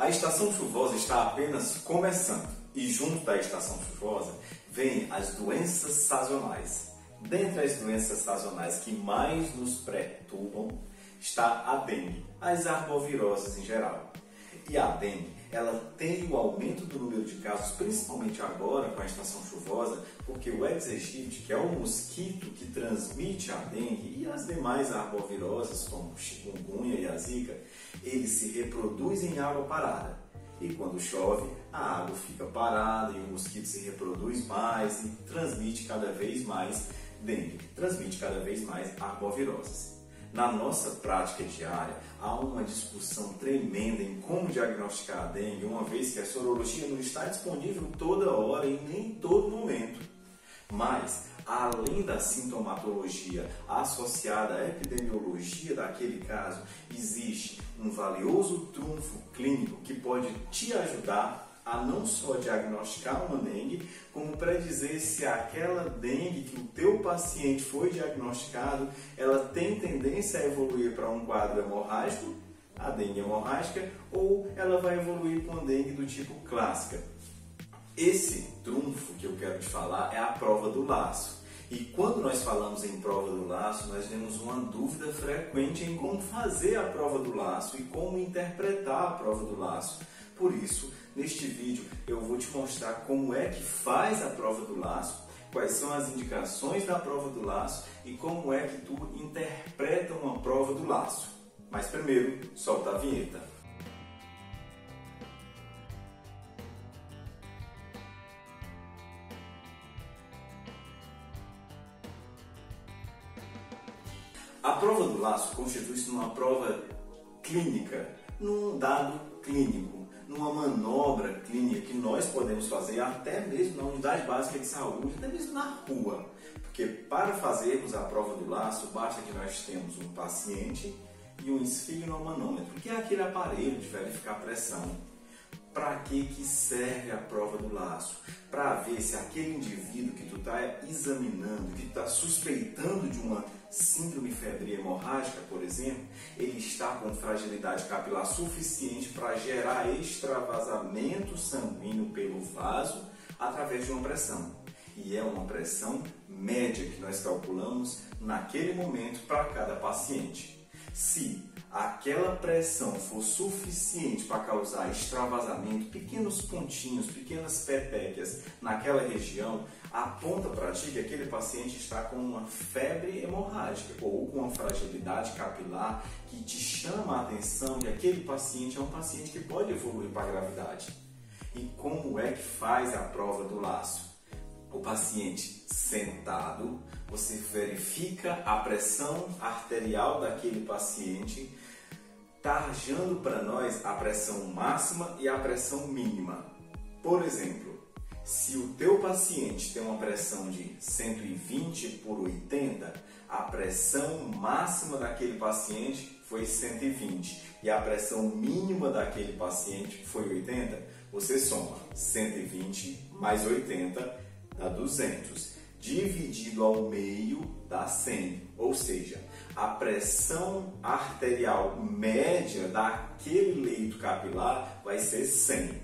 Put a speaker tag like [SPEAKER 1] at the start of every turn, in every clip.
[SPEAKER 1] A estação chuvosa está apenas começando e junto da estação chuvosa vêm as doenças sazonais. Dentre as doenças sazonais que mais nos perturbam está a dengue, as arboviroses em geral. E a dengue, ela tem o aumento do número de casos, principalmente agora com a estação chuvosa, porque o Aedes aegypti, que é o mosquito que transmite a dengue e as demais arboviroses, como o chikungunya e a zika, eles se reproduzem em água parada. E quando chove, a água fica parada e o mosquito se reproduz mais e transmite cada vez mais dengue, transmite cada vez mais arboviroses. Na nossa prática diária, há uma discussão tremenda em como diagnosticar a dengue, uma vez que a sorologia não está disponível toda hora e nem em todo momento. Mas, além da sintomatologia associada à epidemiologia daquele caso, existe um valioso trunfo clínico que pode te ajudar a não só diagnosticar uma dengue, como predizer se aquela dengue que o teu paciente foi diagnosticado, ela tem tendência a evoluir para um quadro hemorrágico, a dengue hemorrágica, ou ela vai evoluir para uma dengue do tipo clássica. Esse trunfo que eu quero te falar é a prova do laço. E quando nós falamos em prova do laço, nós temos uma dúvida frequente em como fazer a prova do laço e como interpretar a prova do laço. Por isso, neste vídeo eu vou te mostrar como é que faz a prova do laço, quais são as indicações da prova do laço e como é que tu interpreta uma prova do laço. Mas primeiro, solta a vinheta. A prova do laço constitui-se numa prova clínica, num dado clínico, numa manobra clínica que nós podemos fazer até mesmo na unidade básica de saúde, até mesmo na rua. Porque para fazermos a prova do laço, basta que nós tenhamos um paciente e um esfigmomanômetro, que é aquele aparelho de verificar a pressão. Para que serve a prova do laço? Para ver se aquele indivíduo que tu está examinando, que está suspeitando de uma síndrome febril hemorrágica, por exemplo, ele está com fragilidade capilar suficiente para gerar extravasamento sanguíneo pelo vaso através de uma pressão. E é uma pressão média que nós calculamos naquele momento para cada paciente. Se aquela pressão for suficiente para causar extravasamento, pequenos pontinhos, pequenas petequias naquela região, aponta para ti que aquele paciente está com uma febre hemorrágica ou com uma fragilidade capilar que te chama a atenção que aquele paciente é um paciente que pode evoluir para a gravidade. E como é que faz a prova do laço? O paciente sentado, você verifica a pressão arterial daquele paciente, tarjando para nós a pressão máxima e a pressão mínima. Por exemplo, se o teu paciente tem uma pressão de 120 por 80, a pressão máxima daquele paciente foi 120 e a pressão mínima daquele paciente foi 80, você soma 120 mais 80 dá 200, dividido ao meio dá 100, ou seja, a pressão arterial média daquele leito capilar vai ser 100.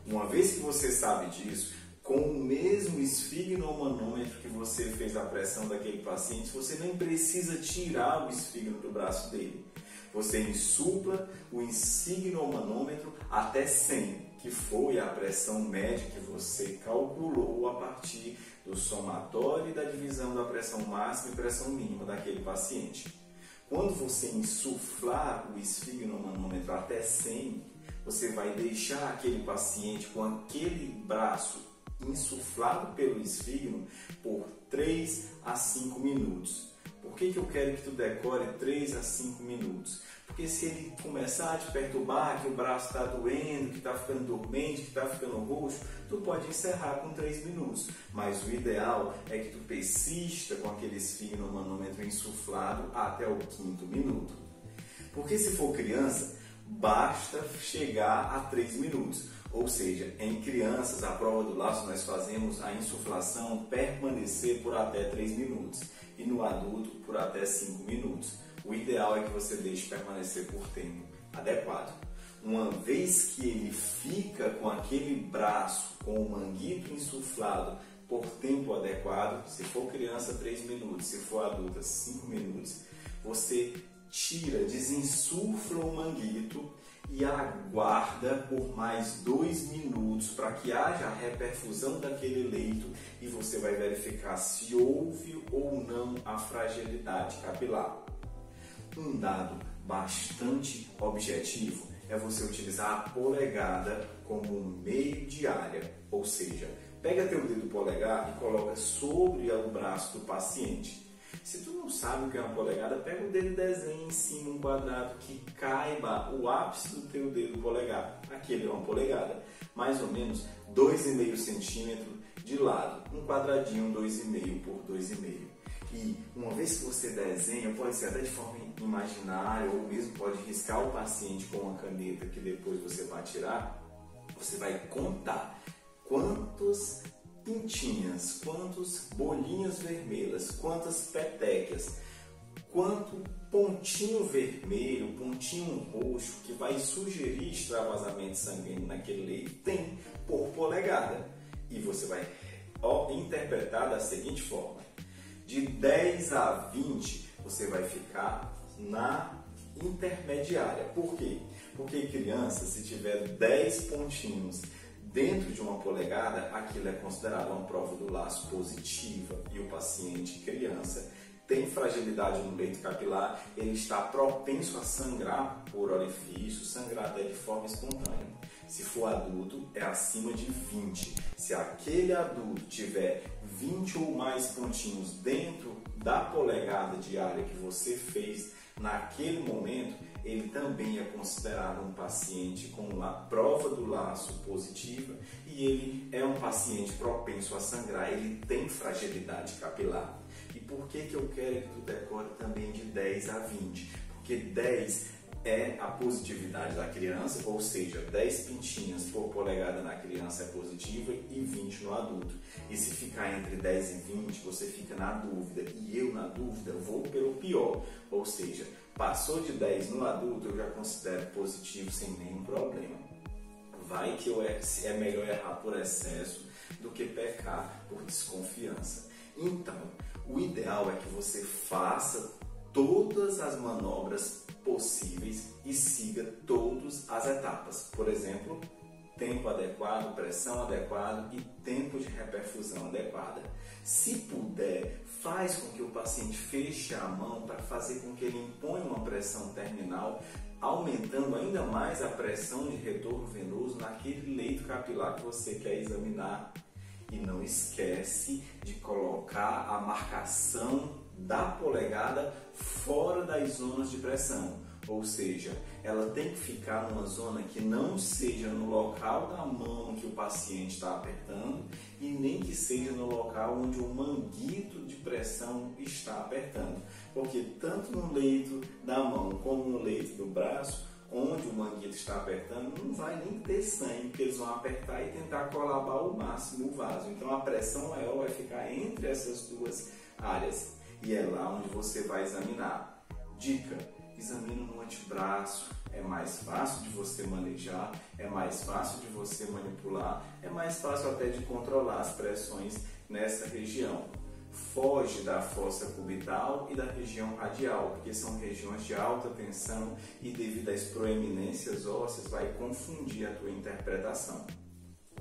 [SPEAKER 1] Uma vez que você sabe disso, com o mesmo esfigmomanômetro que você fez a pressão daquele paciente, você nem precisa tirar o esfigmo do braço dele. Você insufla o esfigmomanômetro até 100, que foi a pressão média que você calculou a partir do somatório e da divisão da pressão máxima e pressão mínima daquele paciente. Quando você insuflar o esfigmomanômetro até 100, você vai deixar aquele paciente com aquele braço insuflado pelo esfigmo por 3 a 5 minutos. Por que eu quero que tu decore 3 a 5 minutos? Porque se ele começar a te perturbar, que o braço está doendo, que está ficando dormente, que está ficando roxo, tu pode encerrar com 3 minutos. Mas o ideal é que tu persista com aquele esfigmomanômetro insuflado até o 5º minuto. Porque se for criança, basta chegar a 3 minutos. Ou seja, em crianças, a prova do laço nós fazemos a insuflação permanecer por até 3 minutos e no adulto por até 5 minutos. O ideal é que você deixe permanecer por tempo adequado. uma vez que ele fica com aquele braço, com o manguito insuflado por tempo adequado, se for criança 3 minutos, se for adulta 5 minutos, você tira, desinsufla o manguito e aguarda por mais 2 minutos para que haja a reperfusão daquele leito e você vai verificar se houve ou não a fragilidade capilar. Um dado bastante objetivo é você utilizar a polegada como meio de área, ou seja, pega teu dedo polegar e coloca sobre o braço do paciente. Se tu não sabe o que é uma polegada, pega o dedo e desenha em cima um quadrado que caiba o ápice do teu dedo polegar. Aquele é uma polegada, mais ou menos 2,5 centímetros de lado, um quadradinho 2,5 por 2,5. E uma vez que você desenha, pode ser até de forma imaginária ou mesmo pode riscar o paciente com uma caneta que depois você vai tirar, você vai contar quantas pintinhas, quantas bolinhas vermelhas, quantas petecas, quanto pontinho vermelho, pontinho roxo que vai sugerir extravasamento sanguíneo naquele leito tem por polegada. E você vai interpretar da seguinte forma: de 10 a 20 você vai ficar na intermediária. Por quê? Porque criança, se tiver 10 pontinhos dentro de uma polegada, aquilo é considerado uma prova do laço positiva e o paciente, criança, tem fragilidade no leito capilar, ele está propenso a sangrar por orifício, sangrar até de forma espontânea. Se for adulto, é acima de 20. Se aquele adulto tiver 20 ou mais pontinhos dentro da polegada de área que você fez naquele momento, ele também é considerado um paciente com a prova do laço positiva e ele é um paciente propenso a sangrar, ele tem fragilidade capilar. E por que eu quero que tu decore também de 10 a 20? Porque 10 é a positividade da criança, ou seja, 10 pintinhas por polegada na criança é positiva e 20 no adulto. E se ficar entre 10 e 20, você fica na dúvida. E eu, na dúvida, vou pelo pior. Ou seja, passou de 10 no adulto, eu já considero positivo sem nenhum problema. Vai que é melhor errar por excesso do que pecar por desconfiança. Então, o ideal é que você faça todas as manobras possíveis e siga todas as etapas. Por exemplo, tempo adequado, pressão adequada e tempo de reperfusão adequada. Se puder, faz com que o paciente feche a mão para fazer com que ele imponha uma pressão terminal, aumentando ainda mais a pressão de retorno venoso naquele leito capilar que você quer examinar. E não esquece de colocar a marcação da polegada fora das zonas de pressão, ou seja, ela tem que ficar numa zona que não seja no local da mão que o paciente está apertando e nem que seja no local onde o manguito de pressão está apertando, porque tanto no leito da mão como no leito do braço, onde o manguito está apertando, não vai nem ter sangue, porque eles vão apertar e tentar colabar ao máximo o vaso. Então a pressão maior vai ficar entre essas duas áreas e é lá onde você vai examinar. Dica: examina no antebraço, é mais fácil de você manejar, é mais fácil de você manipular, é mais fácil até de controlar as pressões nessa região. Foge da fossa cubital e da região radial, porque são regiões de alta tensão e devido às proeminências ósseas vai confundir a tua interpretação.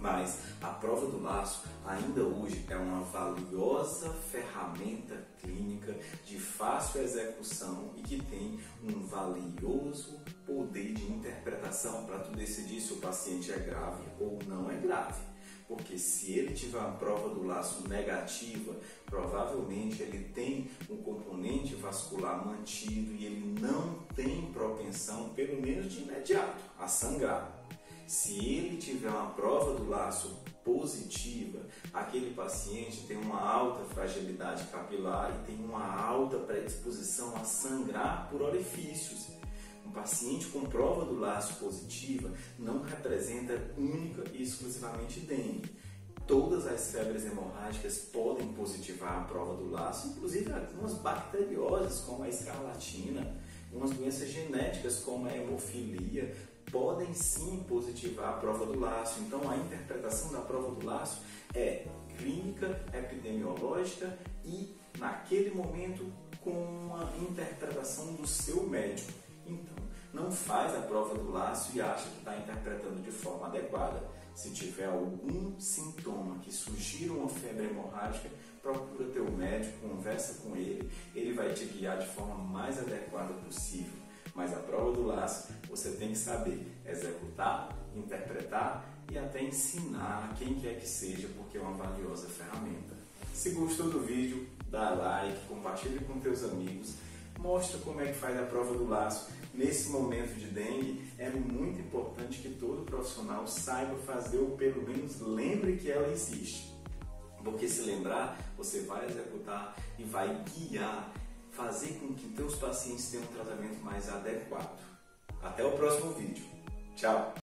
[SPEAKER 1] Mas a prova do laço ainda hoje é uma valiosa ferramenta clínica de fácil execução e que tem um valioso poder de interpretação para tu decidir se o paciente é grave ou não é grave. Porque se ele tiver uma prova do laço negativa, provavelmente ele tem um componente vascular mantido e ele não tem propensão, pelo menos de imediato, a sangrar. Se ele tiver uma prova do laço positiva, aquele paciente tem uma alta fragilidade capilar e tem uma alta predisposição a sangrar por orifícios. Um paciente com prova do laço positiva não representa única e exclusivamente dengue. Todas as febres hemorrágicas podem positivar a prova do laço, inclusive algumas bacterioses como a escarlatina, umas doenças genéticas como a hemofilia podem sim positivar a prova do laço. Então a interpretação da prova do laço é clínica, epidemiológica e naquele momento com uma interpretação do seu médico. Então, não faz a prova do laço e acha que está interpretando de forma adequada. Se tiver algum sintoma que sugira uma febre hemorrágica, procura teu médico, conversa com ele, ele vai te guiar de forma mais adequada possível. Mas a prova do laço você tem que saber executar, interpretar e até ensinar quem quer que seja, porque é uma valiosa ferramenta. Se gostou do vídeo, dá like, compartilha com teus amigos, mostra como é que faz a prova do laço. Nesse momento de dengue, é muito importante que todo profissional saiba fazer ou pelo menos lembre que ela existe. Porque se lembrar, você vai executar e vai guiar, fazer com que teus pacientes tenham um tratamento mais adequado. Até o próximo vídeo. Tchau!